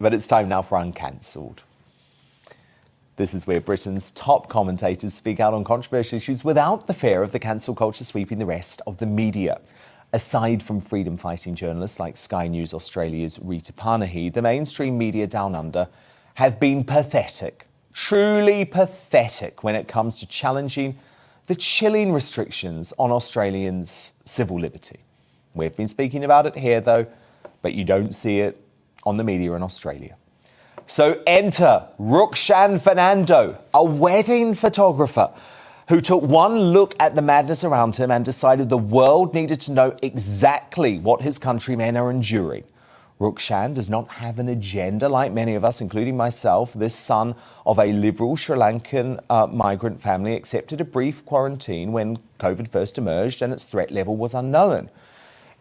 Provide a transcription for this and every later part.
but it's time now for Uncancelled. This is where Britain's top commentators speak out on controversial issues without the fear of the cancel culture sweeping the rest of the media. Aside from freedom-fighting journalists like Sky News Australia's Rita Panahi, the mainstream media down under have been pathetic, truly pathetic when it comes to challenging the chilling restrictions on Australians' civil liberty. We've been speaking about it here, though, but you don't see it on the media in Australia. So enter Rukshan Fernando, a wedding photographer who took one look at the madness around him and decided the world needed to know exactly what his countrymen are enduring. Rukshan does not have an agenda like many of us, including myself. This son of a liberal Sri Lankan migrant family accepted a brief quarantine when COVID first emerged and its threat level was unknown.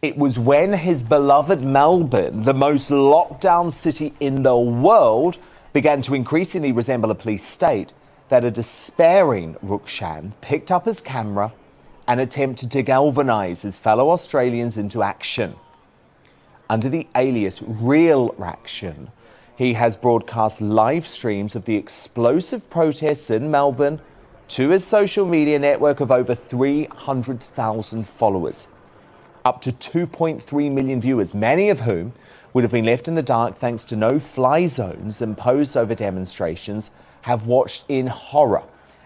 It was when his beloved Melbourne, the most locked-down city in the world, began to increasingly resemble a police state, that a despairing Rukshan picked up his camera and attempted to galvanise his fellow Australians into action. Under the alias Real Raction, he has broadcast live streams of the explosive protests in Melbourne to his social media network of over 300,000 followers. Up to 2.3 million viewers, many of whom would have been left in the dark thanks to no-fly zones imposed over demonstrations, have watched in horror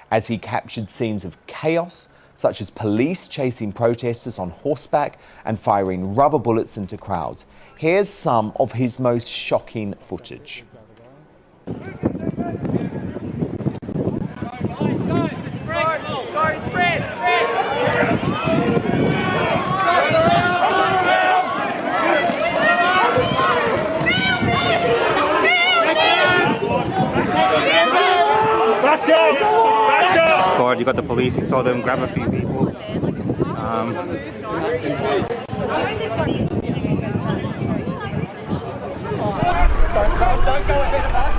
as he captured scenes of chaos, such as police chasing protesters on horseback and firing rubber bullets into crowds. Here's some of his most shocking footage. You got the police, you saw them grab a few people. Don't go ahead of us.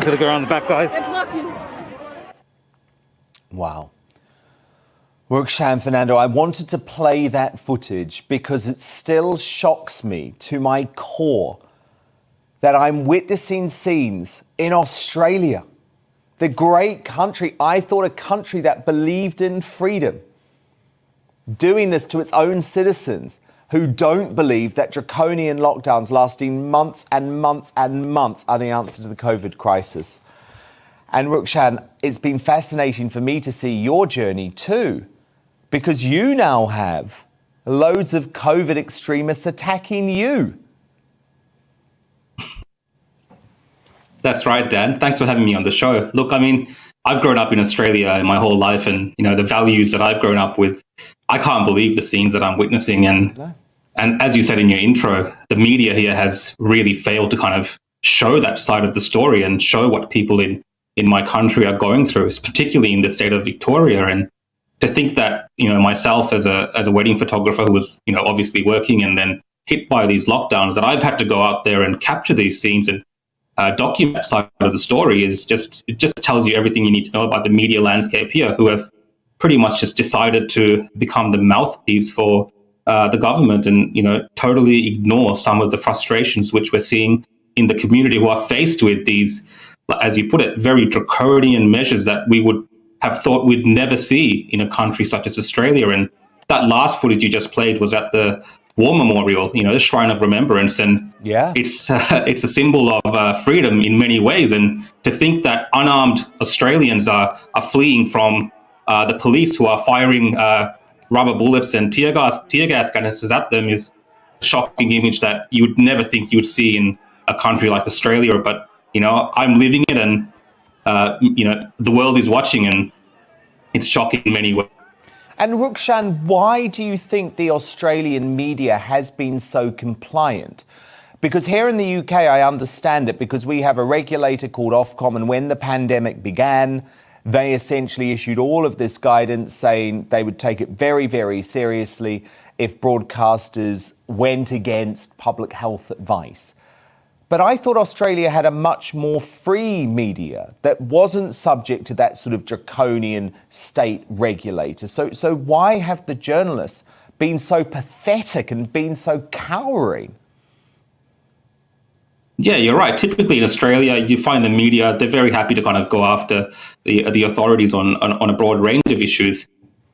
To go around the back, guys. Wow. Rukshan Fernando, I wanted to play that footage because it still shocks me to my core that I'm witnessing scenes in Australia, the great country, I thought a country that believed in freedom, doing this to its own citizens who don't believe that draconian lockdowns lasting months and months and months are the answer to the COVID crisis. And Rukshan, it's been fascinating for me to see your journey too, because you now have loads of COVID extremists attacking you. That's right, Dan. Thanks for having me on the show. Look, I mean, I've grown up in Australia my whole life, and the values that I've grown up with, I can't believe the scenes that I'm witnessing. And as you said in your intro, the media here has really failed to kind of show that side of the story and show what people in my country are going through, particularly in the state of Victoria. And to think that, myself as a wedding photographer who was, obviously working and then hit by these lockdowns, that I've had to go out there and capture these scenes and document that side of the story it just tells you everything you need to know about the media landscape here, who have pretty much just decided to become the mouthpiece for the government and, totally ignore some of the frustrations which we're seeing in the community who are faced with these, as you put it, very draconian measures that we would have thought we'd never see in a country such as Australia. And that last footage you just played was at the War Memorial, the Shrine of Remembrance. And it's a symbol of freedom in many ways. And to think that unarmed Australians are fleeing from the police who are firing rubber bullets and tear gas canisters at them is a shocking image that you would never think you would see in a country like Australia. But, I'm living it, and, the world is watching, and it's shocking in many ways. And Rukshan, why do you think the Australian media has been so compliant? Because here in the UK, I understand it because we have a regulator called Ofcom, and when the pandemic began, they essentially issued all of this guidance saying they would take it very, very seriously if broadcasters went against public health advice. But I thought Australia had a much more free media that wasn't subject to that sort of draconian state regulator. So why have the journalists been so pathetic and been so cowering? Yeah, you're right. Typically in Australia, you find the media, they're very happy to kind of go after the authorities on a broad range of issues.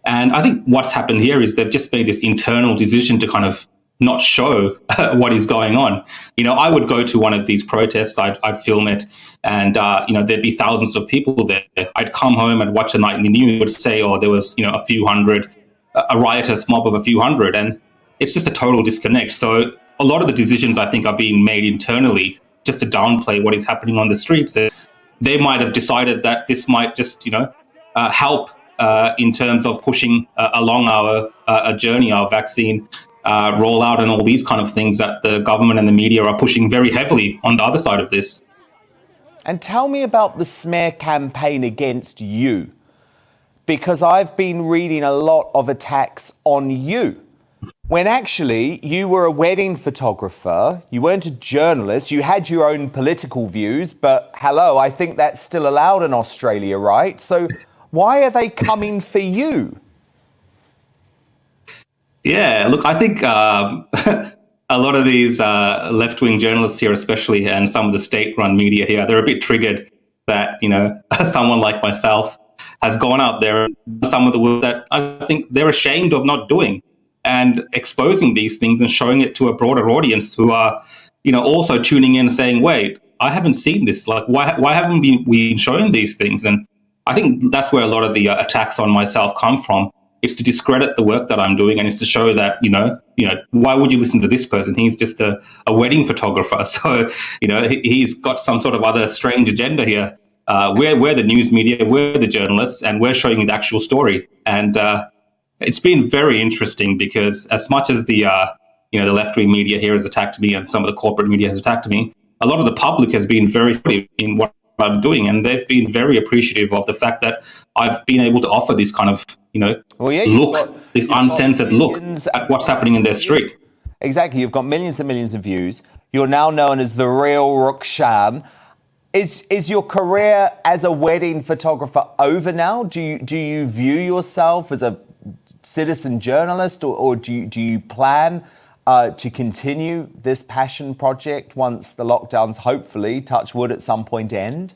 And I think what's happened here is they've just made this internal decision to kind of not show what is going on. I would go to one of these protests, I'd film it, and, there'd be thousands of people there. I'd come home and watch a nightly news, would say, there was, a few hundred, a riotous mob of a few hundred. And it's just a total disconnect. So a lot of the decisions, I think, are being made internally just to downplay what is happening on the streets. They might have decided that this might just, help in terms of pushing along our journey, our vaccine rollout, and all these kind of things that the government and the media are pushing very heavily on the other side of this. And tell me about the smear campaign against you, because I've been reading a lot of attacks on you, when actually you were a wedding photographer, you weren't a journalist, you had your own political views, but hello, I think that's still allowed in Australia, right? So why are they coming for you? Yeah, look, I think a lot of these left-wing journalists here, especially, and some of the state-run media here, they're a bit triggered that, someone like myself has gone out there and done some of the work that I think they're ashamed of not doing, and exposing these things and showing it to a broader audience who are, also tuning in and saying, wait, I haven't seen this. Like, why haven't we been showing these things? And I think that's where a lot of the attacks on myself come from. It's to discredit the work that I'm doing, and it's to show that, why would you listen to this person? He's just a wedding photographer. So, he's got some sort of other strange agenda here. We're the news media, we're the journalists, and we're showing you the actual story. And it's been very interesting because as much as the left-wing media here has attacked me and some of the corporate media has attacked me, a lot of the public has been very supportive in what I'm doing, and they've been very appreciative of the fact that I've been able to offer this kind of, this uncensored look at what's happening in their street. Exactly. You've got millions and millions of views. You're now known as the real Rukshan. Is your career as a wedding photographer over now? Do you view yourself as a citizen journalist, or do you plan to continue this passion project once the lockdowns, hopefully, touch wood, at some point end?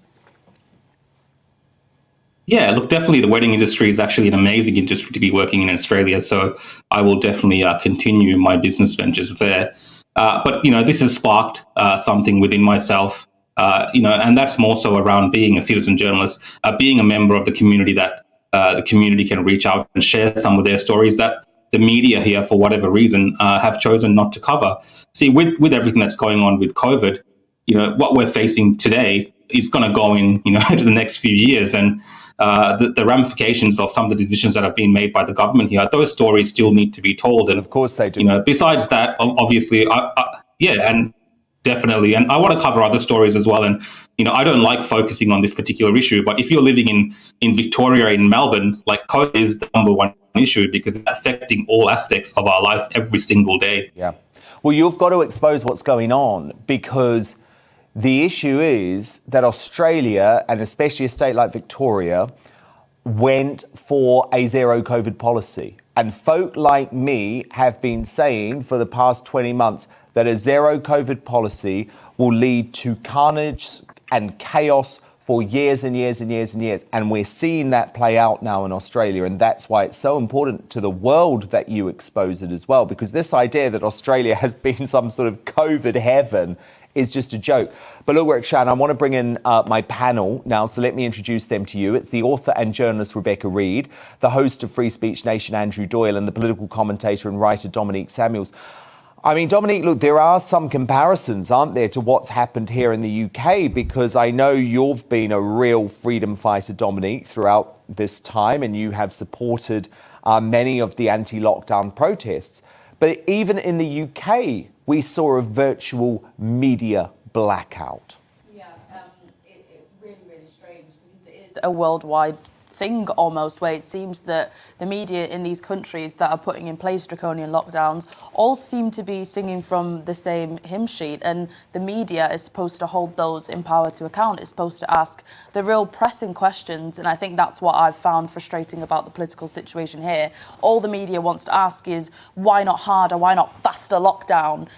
Yeah, look, definitely the wedding industry is actually an amazing industry to be working in Australia. So I will definitely continue my business ventures there. But, this has sparked something within myself, and that's more so around being a citizen journalist, being a member of the community that the community can reach out and share some of their stories that the media here, for whatever reason, have chosen not to cover. See, with everything that's going on with COVID, what we're facing today is going to go in, into the next few years. And the ramifications of some of the decisions that have been made by the government here, those stories still need to be told. And of course they do. Besides that, obviously, and definitely. And I want to cover other stories as well. And, I don't like focusing on this particular issue, but if you're living in Victoria, in Melbourne, like, COVID is the number one issue because it's affecting all aspects of our life every single day. Yeah. Well, you've got to expose what's going on, because the issue is that Australia, and especially a state like Victoria, went for a zero COVID policy. And folk like me have been saying for the past 20 months that a zero COVID policy will lead to carnage and chaos for years and years and years and years. And we're seeing that play out now in Australia. And that's why it's so important to the world that you expose it as well, because this idea that Australia has been some sort of COVID heaven is just a joke. But look, Rukshan, I want to bring in my panel now, so let me introduce them to you. It's the author and journalist Rebecca Reid, the host of Free Speech Nation Andrew Doyle, and the political commentator and writer Dominique Samuels. I mean, Dominique, look, there are some comparisons, aren't there, to what's happened here in the UK, because I know you've been a real freedom fighter, Dominique, throughout this time, and you have supported many of the anti-lockdown protests. But even in the UK, we saw a virtual media blackout. Yeah, it's really, really strange because it is a worldwide thing almost, where it seems that the media in these countries that are putting in place draconian lockdowns all seem to be singing from the same hymn sheet, and the media is supposed to hold those in power to account. It's supposed to ask the real pressing questions, and I think that's what I've found frustrating about the political situation here. All the media wants to ask is why not harder, why not faster lockdown,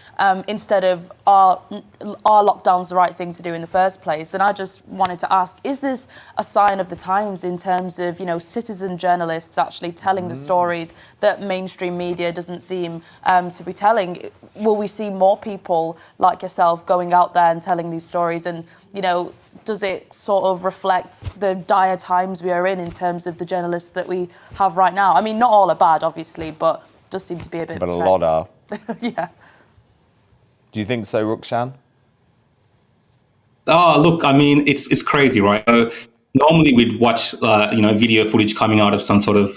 instead of are lockdowns the right thing to do in the first place? And I just wanted to ask, is this a sign of the times in terms of, you know, citizen journalists actually telling the stories that mainstream media doesn't seem to be telling? Will we see more people like yourself going out there and telling these stories? And, you know, does it sort of reflect the dire times we are in terms of the journalists that we have right now? I mean, not all are bad, obviously, but does seem to be a bit But of a a lot are. Yeah. Do you think so, Rukshan? Oh, look, I mean, it's crazy, right? Normally we'd watch, video footage coming out of some sort of,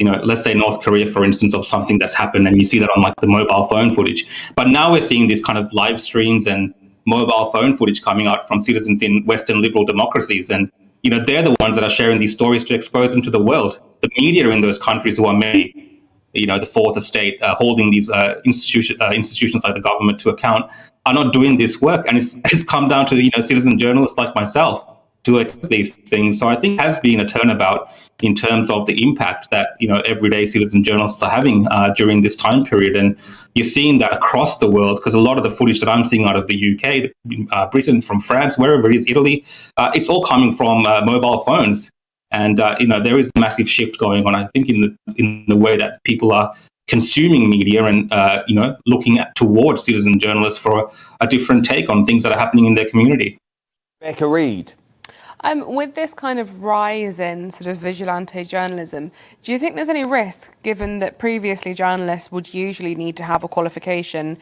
let's say North Korea, for instance, of something that's happened, and you see that on like the mobile phone footage. But now we're seeing these kind of live streams and mobile phone footage coming out from citizens in Western liberal democracies. And, you know, they're the ones that are sharing these stories to expose them to the world. The media in those countries, who are maybe, the fourth estate, holding these institutions like the government to account, are not doing this work. And it's come down to, citizen journalists like myself to expose these things. So I think it has been a turnabout in terms of the impact that, everyday citizen journalists are having during this time period. And you're seeing that across the world, because a lot of the footage that I'm seeing out of the UK, Britain, from France, wherever it is, Italy, it's all coming from mobile phones. And, there is a massive shift going on, I think, in the way that people are consuming media and, looking towards citizen journalists for a different take on things that are happening in their community. Becca Reid. With this kind of rise in sort of vigilante journalism, do you think there's any risk, given that previously journalists would usually need to have a qualification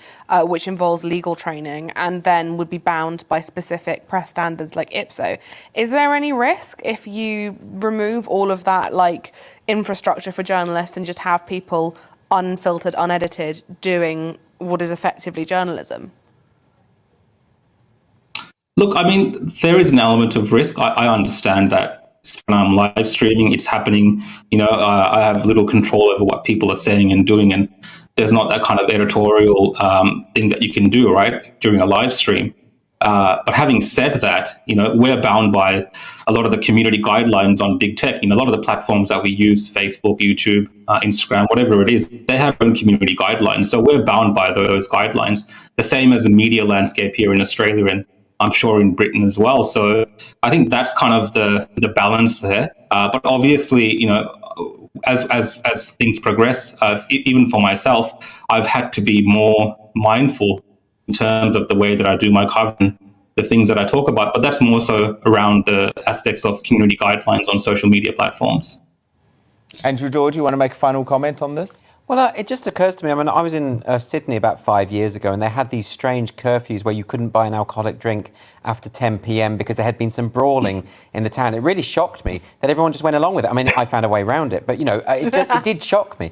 which involves legal training and then would be bound by specific press standards like IPSO? Is there any risk if you remove all of that like infrastructure for journalists and just have people unfiltered, unedited, doing what is effectively journalism? Look, I mean, there is an element of risk. I understand that when I'm live streaming, it's happening. I have little control over what people are saying and doing, and there's not that kind of editorial thing that you can do, right, during a live stream. But having said that, we're bound by a lot of the community guidelines on big tech. A lot of the platforms that we use, Facebook, YouTube, Instagram, whatever it is, they have their own community guidelines. So we're bound by those guidelines, the same as the media landscape here in Australia and I'm sure in Britain as well. So I think that's kind of the balance there. But obviously, as things progress, even for myself, I've had to be more mindful in terms of the way that I do my coverage, the things that I talk about. But that's more so around the aspects of community guidelines on social media platforms. Andrew George, you want to make a final comment on this? Well, it just occurs to me, I mean, I was in Sydney about 5 years ago and they had these strange curfews where you couldn't buy an alcoholic drink after 10 p.m. because there had been some brawling in the town. It really shocked me that everyone just went along with it. I mean, I found a way around it, but, it did shock me.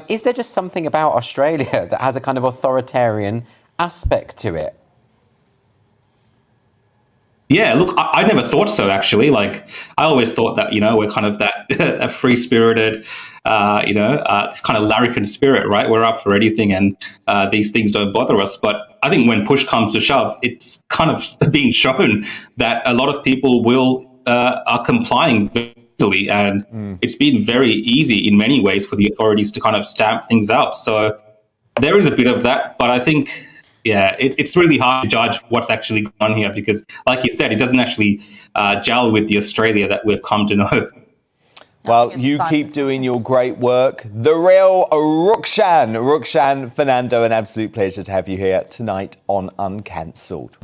Is there just something about Australia that has a kind of authoritarian aspect to it? Yeah, look, I never thought so, actually. Like, I always thought that, we're kind of that free-spirited, this kind of larrikin spirit, right? We're up for anything and these things don't bother us. But I think when push comes to shove, it's kind of being shown that a lot of people are complying easily. And it's been very easy in many ways for the authorities to kind of stamp things out. So there is a bit of that, but I think... Yeah, it's really hard to judge what's actually going on here because, like you said, it doesn't actually gel with the Australia that we've come to know. Well, you keep doing your great work. The real Rukshan Fernando, an absolute pleasure to have you here tonight on Uncancelled.